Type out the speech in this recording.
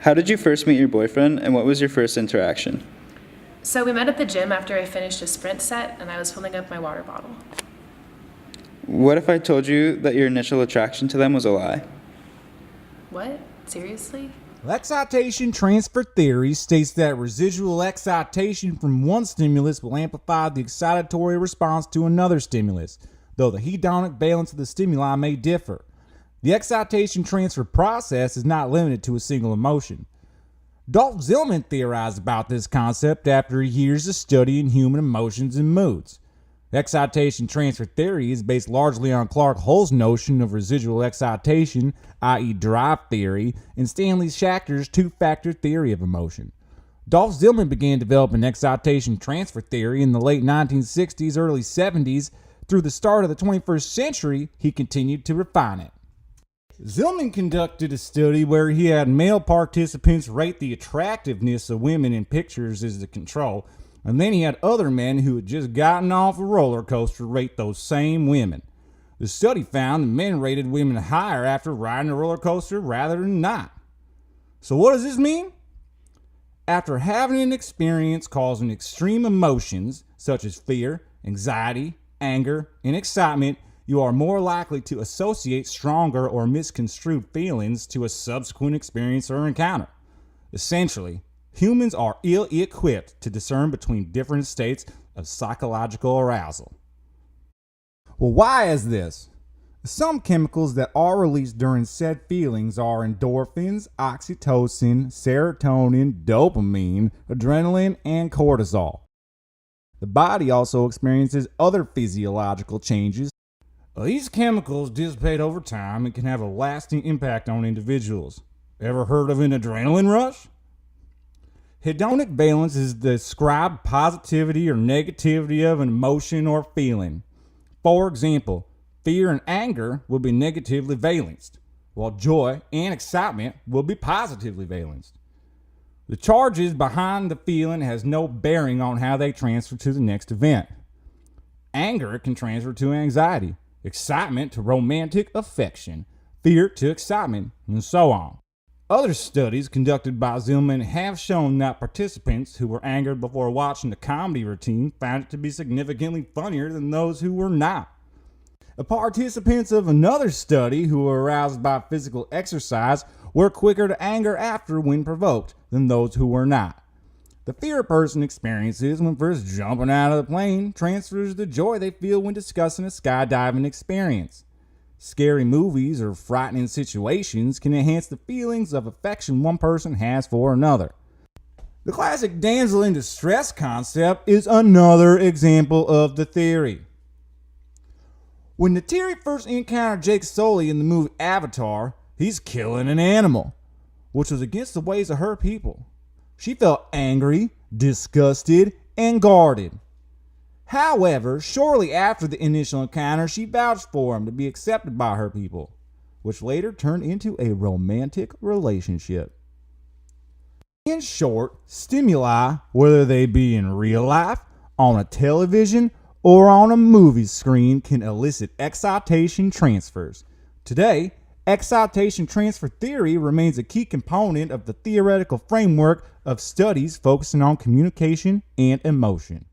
How did you first meet your boyfriend, and what was your first interaction? So we met at the gym after I finished a sprint set and I was filling up my water bottle. What if I told you that your initial attraction to them was a lie? What? Seriously? Excitation transfer theory states that residual excitation from one stimulus will amplify the excitatory response to another stimulus, though the hedonic valence of the stimuli may differ. The excitation transfer process is not limited to a single emotion. Dolph Zillman theorized about this concept after years of studying human emotions and moods. Excitation transfer theory is based largely on Clark Hull's notion of residual excitation, i.e. drive theory, and Stanley Schachter's two-factor theory of emotion. Dolph Zillman began developing excitation transfer theory in the late 1960s, early 70s. Through the start of the 21st century, he continued to refine it. Zillman conducted a study where he had male participants rate the attractiveness of women in pictures as the control, and then he had other men who had just gotten off a roller coaster rate those same women. The study found that men rated women higher after riding a roller coaster rather than not. So what does this mean? After having an experience causing extreme emotions such as fear, anxiety, anger, and excitement, you are more likely to associate stronger or misconstrued feelings to a subsequent experience or encounter. Essentially, humans are ill-equipped to discern between different states of psychological arousal. Well, why is this? Some chemicals that are released during said feelings are endorphins, oxytocin, serotonin, dopamine, adrenaline, and cortisol. The body also experiences other physiological changes. These chemicals dissipate over time and can have a lasting impact on individuals. Ever heard of an adrenaline rush? Hedonic valence is the described positivity or negativity of an emotion or feeling. For example, fear and anger will be negatively valenced, while joy and excitement will be positively valenced. The charges behind the feeling has no bearing on how they transfer to the next event. Anger can transfer to anxiety, excitement to romantic affection, fear to excitement, and so on. Other studies conducted by Zillman have shown that participants who were angered before watching the comedy routine found it to be significantly funnier than those who were not. The participants of another study who were aroused by physical exercise were quicker to anger after when provoked than those who were not. The fear a person experiences when first jumping out of the plane transfers the joy they feel when discussing a skydiving experience. Scary movies or frightening situations can enhance the feelings of affection one person has for another. The classic damsel in distress concept is another example of the theory. When Neytiri first encountered Jake Sully in the movie Avatar, he's killing an animal, which was against the ways of her people. She felt angry, disgusted, and guarded. However, shortly after the initial encounter, she vouched for him to be accepted by her people, which later turned into a romantic relationship. In short, stimuli, whether they be in real life, on a television, or on a movie screen, can elicit excitation transfers. Today, excitation transfer theory remains a key component of the theoretical framework of studies focusing on communication and emotion.